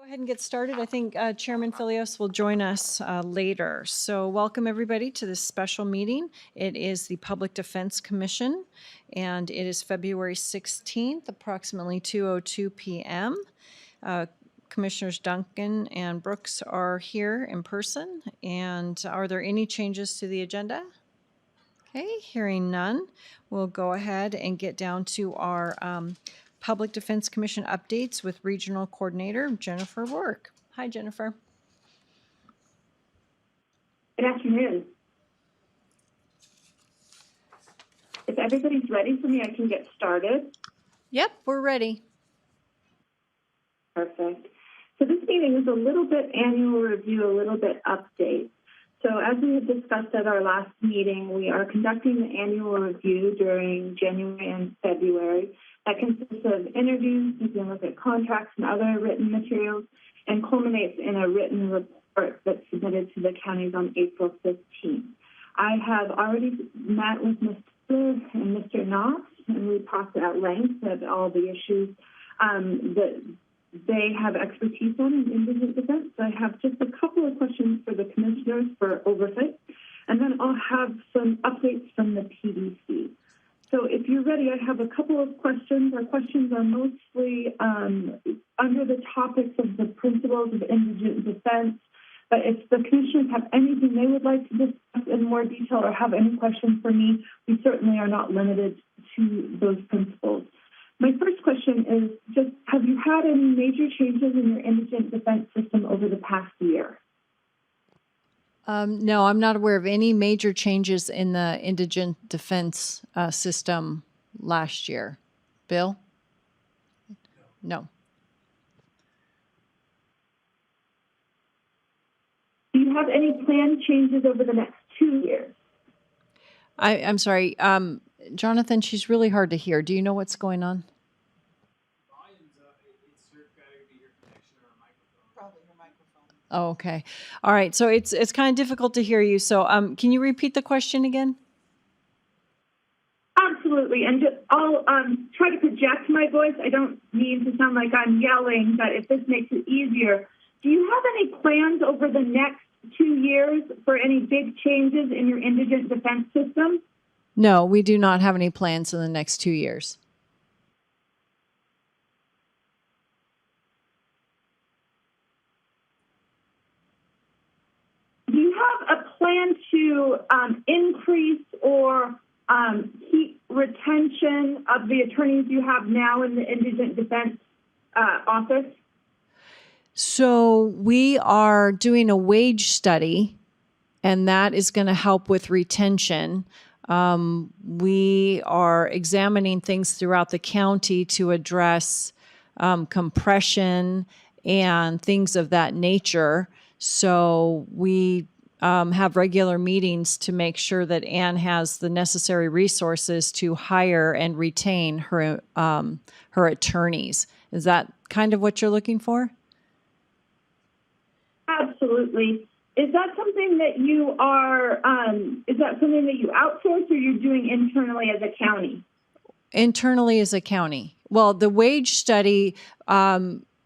Go ahead and get started. I think Chairman Filios will join us later. So welcome everybody to this special meeting. It is the Public Defense Commission, and it is February 16th, approximately 2:02 p.m. Commissioners Duncan and Brooks are here in person. And are there any changes to the agenda? Okay, hearing none, we'll go ahead and get down to our Public Defense Commission updates with Regional Coordinator Jennifer Rourke. Hi, Jennifer. Good afternoon. If everybody's ready for me, I can get started. Yep, we're ready. Perfect. So this meeting is a little bit annual review, a little bit update. So as we had discussed at our last meeting, we are conducting the annual review during January and February. That consists of interviews, taking a look at contracts and other written materials, and culminates in a written report that's submitted to the counties on April 15th. I have already met with Mr. and Mr. Knopf, and we talked at length of all the issues that they have expertise on in indigent defense. So I have just a couple of questions for the commissioners for oversight, and then I'll have some updates from the PDC. So if you're ready, I have a couple of questions. Our questions are mostly under the topics of the principles of indigent defense. But if the commissioners have anything they would like to discuss in more detail or have any questions for me, we certainly are not limited to those principles. My first question is just, have you had any major changes in your indigent defense system over the past year? No, I'm not aware of any major changes in the indigent defense system last year. Bill? No. Do you have any planned changes over the next 2 years? I'm sorry. Jonathan, she's really hard to hear. Do you know what's going on? Oh, okay. All right. So it's kind of difficult to hear you. So can you repeat the question again? Absolutely. And I'll try to project my voice. I don't mean to sound like I'm yelling, but if this makes it easier, do you have any plans over the next 2 years for any big changes in your indigent defense system? No, we do not have any plans in the next 2 years. Do you have a plan to increase or keep retention of the attorneys you have now in the indigent defense office? So we are doing a wage study, and that is going to help with retention. We are examining things throughout the county to address compression and things of that nature. So we have regular meetings to make sure that Anne has the necessary resources to hire and retain her attorneys. Is that kind of what you're looking for? Absolutely. Is that something that you are? Is that something that you outsource, or you're doing internally as a county? Internally as a county. Well, the wage study.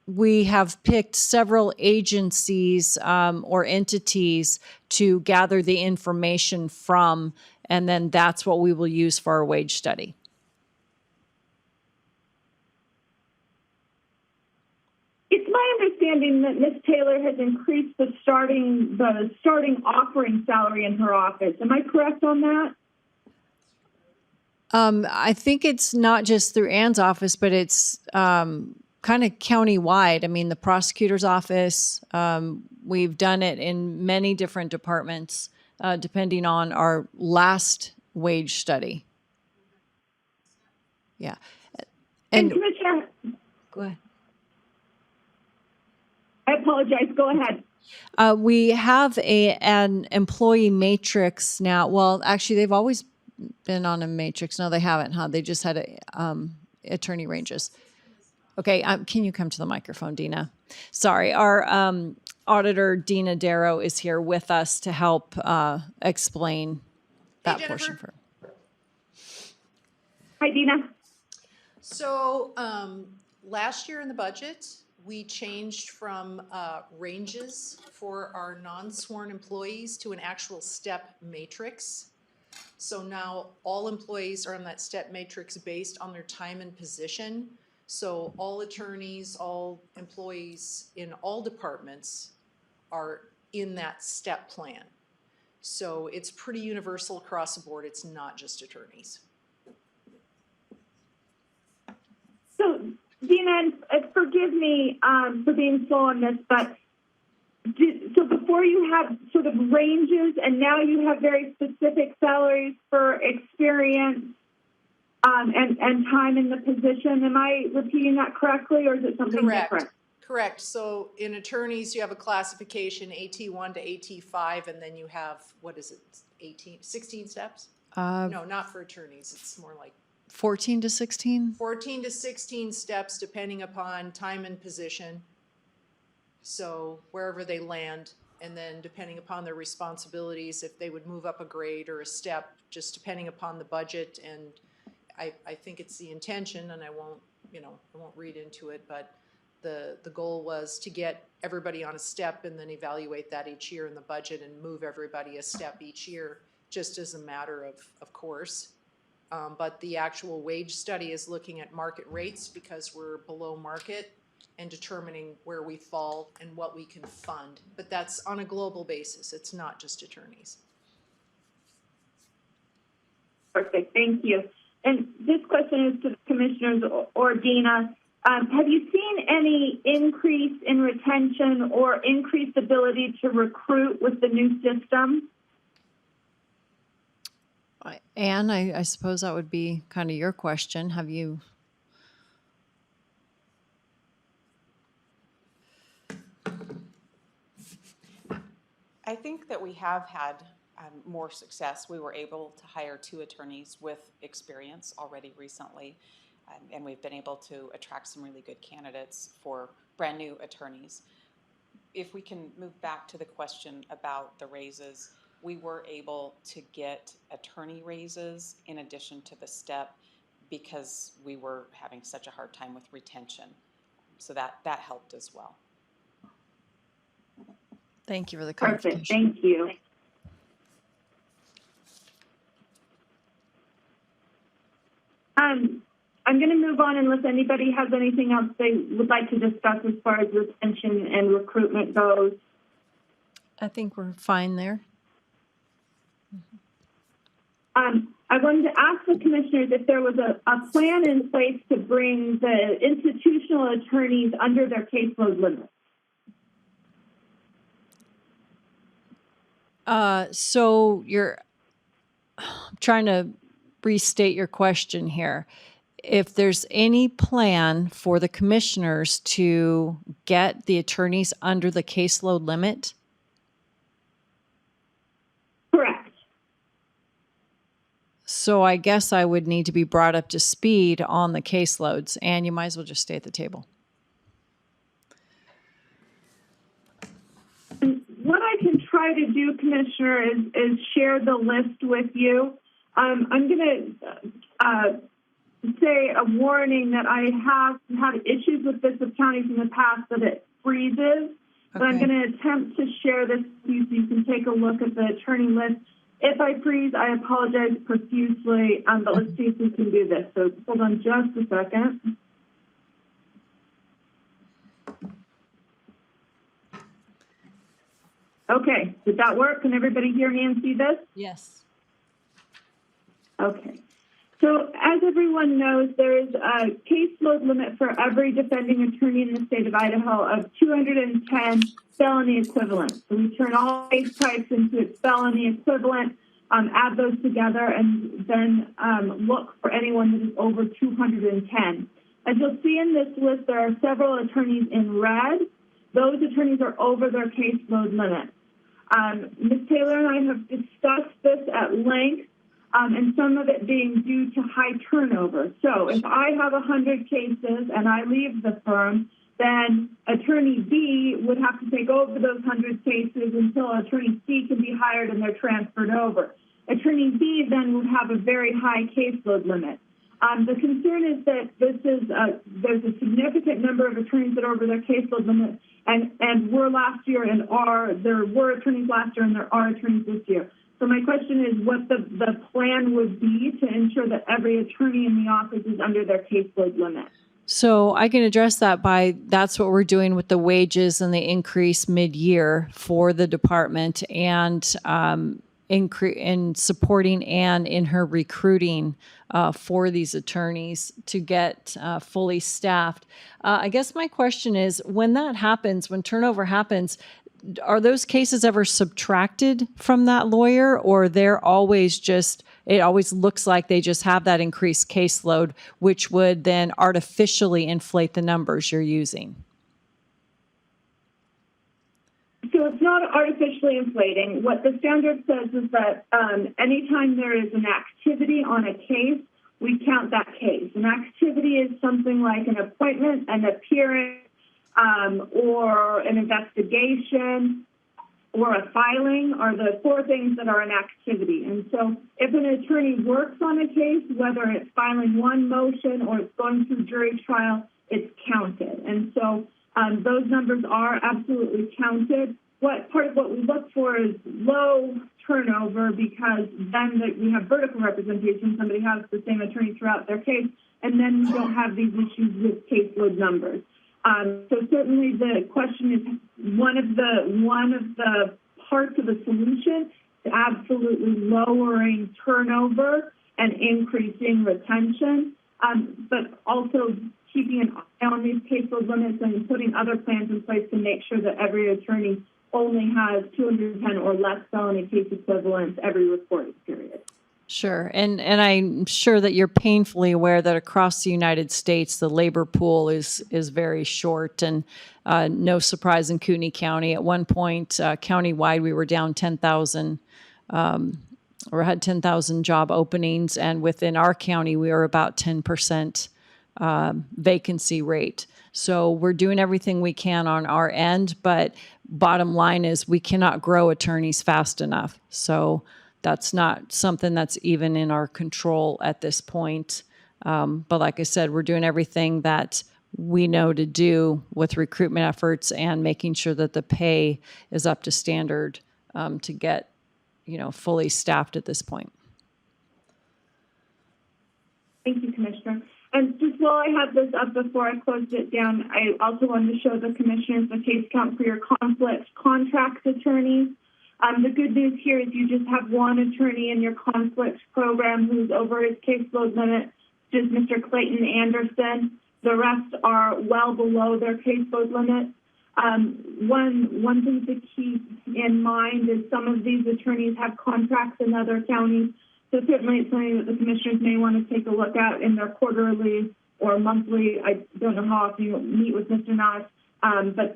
We have picked several agencies or entities to gather the information from, and then that's what we will use for our wage study. It's my understanding that Ms. Taylor has increased the starting offering salary in her office. Am I correct on that? I think it's not just through Anne's office, but it's kind of county-wide. I mean, the prosecutor's office, we've done it in many different departments, depending on our last wage study. Yeah. And Commissioner, go ahead. I apologize. Go ahead. We have an employee matrix now. Well, actually, they've always been on a matrix. No, they haven't, huh? They just had attorney ranges. Okay, can you come to the microphone, Dina? Sorry, our auditor, Dina Darrow, is here with us to help explain that portion for her. Hi, Dina. So last year in the budget, we changed from ranges for our non-sworn employees to an actual step matrix. So now all employees are on that step matrix based on their time and position. So all attorneys, all employees in all departments are in that step plan. So it's pretty universal across the board. It's not just attorneys. So, Dina, forgive me for being slow on this, but so before you had sort of ranges, and now you have very specific salaries for experience and time in the position. Am I repeating that correctly, or is it something different? Correct. So in attorneys, you have a classification AT1 to AT5, and then you have, what is it, 16 steps? No, not for attorneys. It's more like 14 to 16? 14 to 16 steps, depending upon time and position. So wherever they land, and then depending upon their responsibilities, if they would move up a grade or a step, just depending upon the budget. And I think it's the intention, and I won't read into it, but the goal was to get everybody on a step and then evaluate that each year in the budget and move everybody a step each year, just as a matter of course. But the actual wage study is looking at market rates because we're below market and determining where we fall and what we can fund. But that's on a global basis. It's not just attorneys. Perfect. Thank you. And this question is to the commissioners or Dina. Have you seen any increase in retention or increased ability to recruit with the new system? Anne, I suppose that would be kind of your question. Have you? I think that we have had more success. We were able to hire 2 attorneys with experience already recently, and we've been able to attract some really good candidates for brand new attorneys. If we can move back to the question about the raises, we were able to get attorney raises in addition to the step because we were having such a hard time with retention. So that helped as well. Thank you for the clarification. Perfect. Thank you. I'm going to move on unless anybody has anything else they would like to discuss as far as retention and recruitment goes. I think we're fine there. I wanted to ask the commissioners if there was a plan in place to bring the institutional attorneys under their caseload limit. So I'm trying to restate your question here. If there's any plan for the commissioners to get the attorneys under the caseload limit? Correct. So I guess I would need to be brought up to speed on the caseloads, and you might as well just stay at the table. What I can try to do, Commissioner, is share the list with you. I'm going to say a warning that I have had issues with this with counties in the past that it freezes. Okay. But I'm going to attempt to share this with you so you can take a look at the attorney list. If I freeze, I apologize profusely, but let's see if we can do this. So hold on just a second. Okay, did that work? Can everybody hear me and see this? Yes. Okay. So as everyone knows, there is a caseload limit for every defending attorney in the state of Idaho of 210 felony equivalents. So we turn all case types into its felony equivalent, add those together, and then look for anyone that is over 210. As you'll see in this list, there are several attorneys in red. Those attorneys are over their caseload limit. Ms. Taylor and I have discussed this at length, and some of it being due to high turnover. So if I have 100 cases and I leave the firm, then Attorney B would have to take over those 100 cases until Attorney C can be hired and they're transferred over. Attorney B then would have a very high caseload limit. The concern is that there's a significant number of attorneys that are over their caseload limit, and were last year and there were attorneys last year and there are attorneys this year. So my question is what the plan would be to ensure that every attorney in the office is under their caseload limit. So I can address that by that's what we're doing with the wages and the increase mid-year for the department, and in supporting Anne in her recruiting for these attorneys to get fully staffed. I guess my question is, when that happens, when turnover happens, are those cases ever subtracted from that lawyer, or they're always just, it always looks like they just have that increased caseload, which would then artificially inflate the numbers you're using? So it's not artificially inflating. What the standard says is that anytime there is an activity on a case, we count that case. An activity is something like an appointment, an appearance, or an investigation, or a filing, are the four things that are an activity. And so if an attorney works on a case, whether it's filing one motion or it's going through jury trial, it's counted. And so those numbers are absolutely counted. Part of what we look for is low turnover, because then we have vertical representation. Somebody has the same attorney throughout their case, and then we don't have these issues with caseload numbers. So certainly the question is one of the parts of the solution is absolutely lowering turnover and increasing retention, but also keeping an eye on these caseload limits and putting other plans in place to make sure that every attorney only has 210 or less felony case equivalents every reported period. Sure. And I'm sure that you're painfully aware that across the United States, the labor pool is very short, and no surprise in Kootenai County. At one point, countywide, we were down 10,000 or had 10,000 job openings. And within our county, we were about 10% vacancy rate. So we're doing everything we can on our end, but bottom line is we cannot grow attorneys fast enough. So that's not something that's even in our control at this point. But like I said, we're doing everything that we know to do with recruitment efforts and making sure that the pay is up to standard to get, fully staffed at this point. Thank you, Commissioner. And just while I have this up before I closed it down, I also wanted to show the Commissioners the case count for your conflict contract attorneys. The good news here is you just have one attorney in your conflict program who's over his caseload limit, just Mr. Clayton Anderson. The rest are well below their caseload limit. One thing to keep in mind is some of these attorneys have contracts in other counties. So certainly it's something that the Commissioners may want to take a look at in their quarterly or monthly. I don't know how often you meet with Mr. Nash. But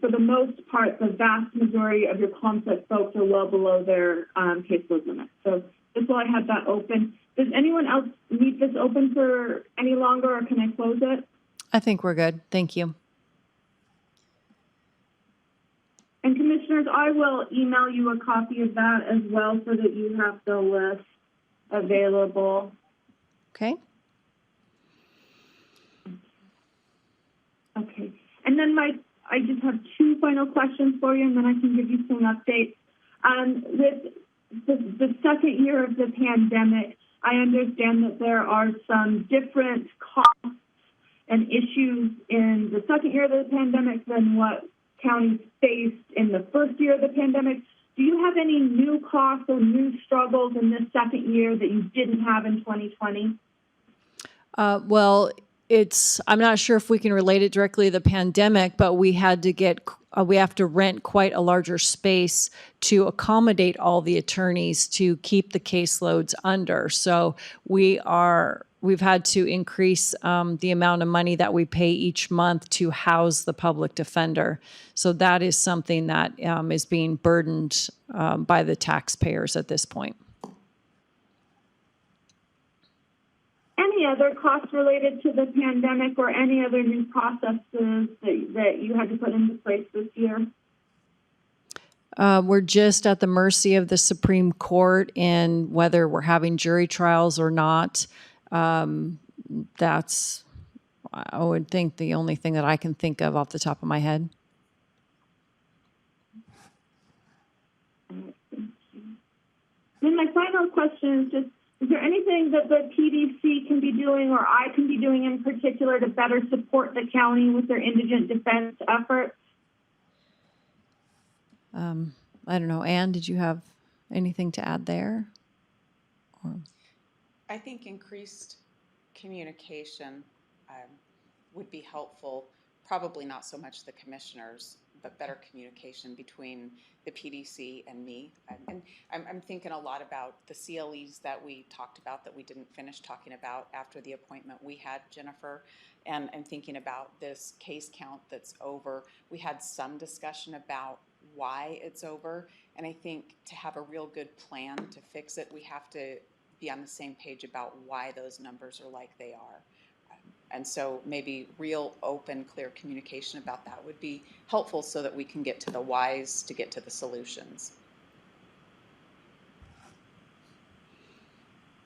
for the most part, the vast majority of your conflict folks are well below their caseload limit. So just while I have that open, does anyone else need this open for any longer, or can I close it? I think we're good. Thank you. And Commissioners, I will email you a copy of that as well so that you have the list available. Okay. Okay. And then I just have two final questions for you, and then I can give you some updates. With the second year of the pandemic, I understand that there are some different costs and issues in the second year of the pandemic than what counties faced in the first year of the pandemic. Do you have any new costs or new struggles in this second year that you didn't have in 2020? Well, I'm not sure if we can relate it directly to the pandemic, but we have to rent quite a larger space to accommodate all the attorneys to keep the caseloads under. So we've had to increase the amount of money that we pay each month to house the public defender. So that is something that is being burdened by the taxpayers at this point. Any other costs related to the pandemic or any other new processes that you had to put into place this year? We're just at the mercy of the Supreme Court in whether we're having jury trials or not. That's, I would think, the only thing that I can think of off the top of my head. Then my final question is just, is there anything that the PDC can be doing or I can be doing in particular to better support the county with their indigent defense efforts? I don't know. Anne, did you have anything to add there? I think increased communication would be helpful, probably not so much the commissioners, but better communication between the PDC and me. And I'm thinking a lot about the CLEs that we talked about that we didn't finish talking about after the appointment we had, Jennifer. And I'm thinking about this case count that's over. We had some discussion about why it's over. And I think to have a real good plan to fix it, we have to be on the same page about why those numbers are like they are. And so maybe real open, clear communication about that would be helpful so that we can get to the whys to get to the solutions.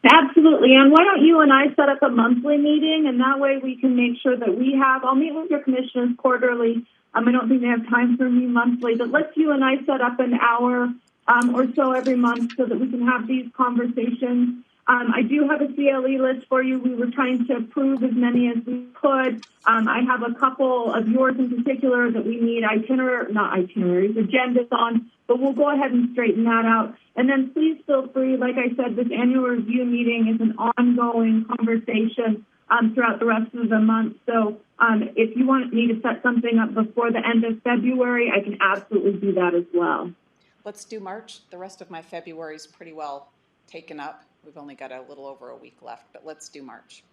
Absolutely. And why don't you and I set up a monthly meeting, and that way we can make sure that I'll meet with your commissioners quarterly. I don't think they have time for me monthly, but let's you and I set up an hour or so every month so that we can have these conversations. I do have a CLE list for you. We were trying to approve as many as we could. I have a couple of yours in particular that we need agendas on, but we'll go ahead and straighten that out. And then please feel free, like I said, this annual review meeting is an ongoing conversation throughout the rest of the month. So if you want me to set something up before the end of February, I can absolutely do that as well. Let's do March. The rest of my February is pretty well taken up. We've only got a little over a week left, but let's do March.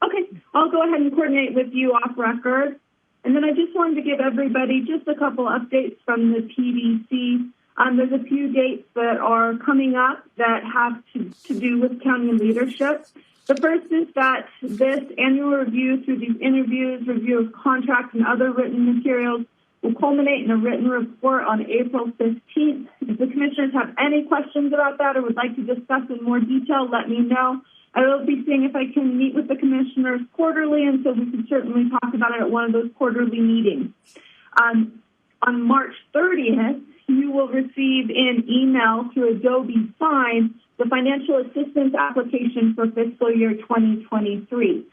Okay, I'll go ahead and coordinate with you off record. And then I just wanted to give everybody just a couple updates from the PDC. There's a few dates that are coming up that have to do with county leadership. The first is that this annual review through these interviews, review of contracts, and other written materials will culminate in a written report on April 15th. If the commissioners have any questions about that or would like to discuss in more detail, let me know. I will be seeing if I can meet with the commissioners quarterly, and so we can certainly talk about it at one of those quarterly meetings. On March 30th, you will receive in email through Adobe Sign the financial assistance application for fiscal year 2023.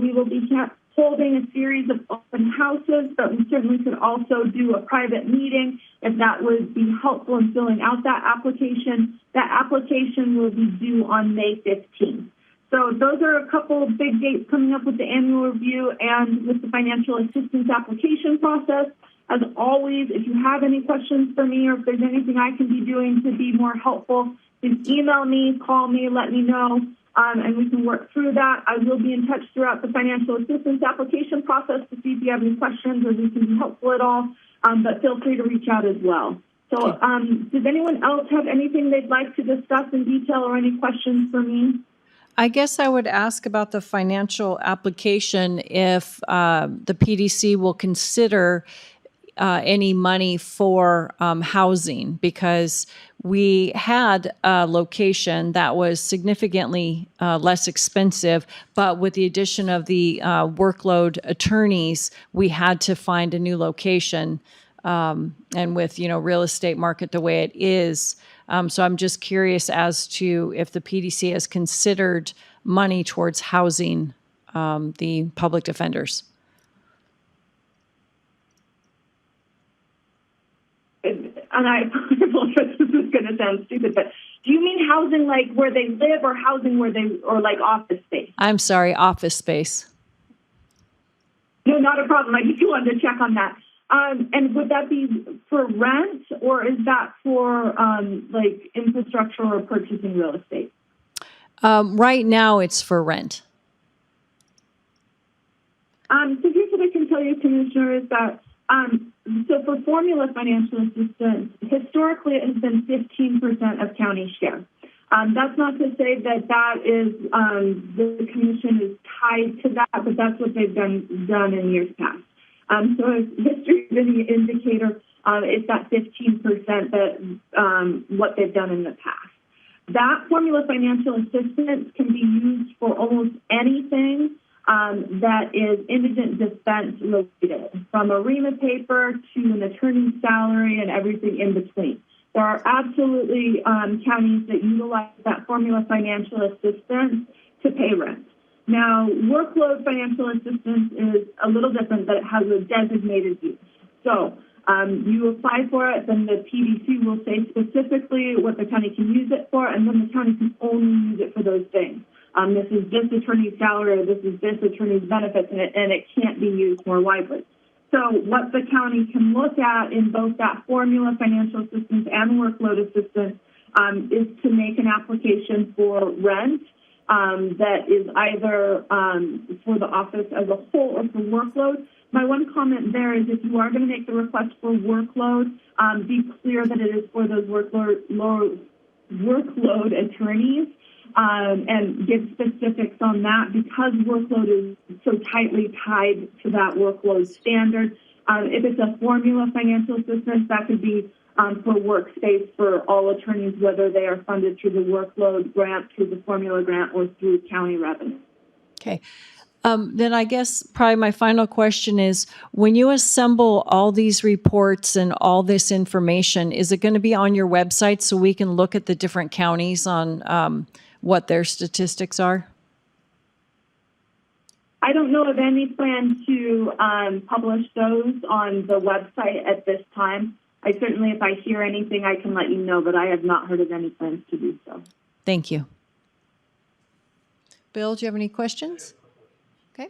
We will be holding a series of open houses, but we certainly could also do a private meeting if that would be helpful in filling out that application. That application will be due on May 15th. So those are a couple of big dates coming up with the annual review and with the financial assistance application process. As always, if you have any questions for me or if there's anything I can be doing to be more helpful, please email me, call me, let me know. And we can work through that. I will be in touch throughout the financial assistance application process to see if you have any questions or we can be helpful at all, but feel free to reach out as well. So does anyone else have anything they'd like to discuss in detail or any questions for me? I guess I would ask about the financial application if the PDC will consider any money for housing, because we had a location that was significantly less expensive, but with the addition of the workload attorneys, we had to find a new location. And with, real estate market the way it is. So I'm just curious as to if the PDC has considered money towards housing the public defenders. And I apologize, this is going to sound stupid, but do you mean housing like where they live or housing or like office space? I'm sorry, office space. No, not a problem. I just wanted to check on that. And would that be for rent or is that for like infrastructure or purchasing real estate? Right now it's for rent. So here's what I can tell you, Commissioner, is that so for formula financial assistance, historically it has been 15% of county share. That's not to say that that is the commission is tied to that, but that's what they've done in years past. So if history is any indicator, it's that 15% that what they've done in the past. That formula financial assistance can be used for almost anything that is indigent defense related, from a REMA paper to an attorney's salary and everything in between. There are absolutely counties that utilize that formula financial assistance to pay rent. Now, workload financial assistance is a little different, but it has a designated use. So you apply for it, then the PDC will say specifically what the county can use it for, and then the county can only use it for those things. This is this attorney's salary, or this is this attorney's benefits, and it can't be used more widely. So what the county can look at in both that formula financial assistance and workload assistance is to make an application for rent that is either for the office as a whole or for workload. My one comment there is if you are going to make the request for workload, be clear that it is for those workload attorneys. And give specifics on that, because workload is so tightly tied to that workload standard. If it's a formula financial assistance, that could be for workspace for all attorneys, whether they are funded through the workload grant, through the formula grant, or through county revenue. Okay. Then I guess probably my final question is, when you assemble all these reports and all this information, is it going to be on your website so we can look at the different counties on what their statistics are? I don't know of any plan to publish those on the website at this time. I certainly, if I hear anything, I can let you know, but I have not heard of any plans to do so. Thank you. Bill, do you have any questions? Okay.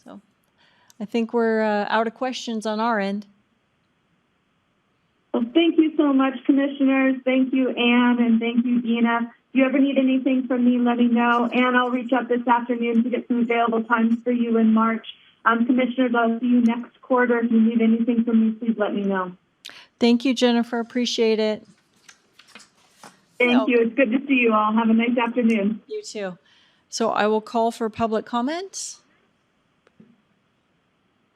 So I think we're out of questions on our end. Well, thank you so much, Commissioners. Thank you, Ann, and thank you, Dina. If you ever need anything from me, let me know. And I'll reach out this afternoon to get some available times for you in March. Commissioners, I'll see you next quarter. If you need anything from me, please let me know. Thank you, Jennifer. Appreciate it. Thank you. It's good to see you all. Have a nice afternoon. You too. So I will call for public comments.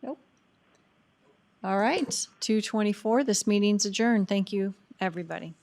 Nope. All right. 2:24. This meeting's adjourned. Thank you, everybody.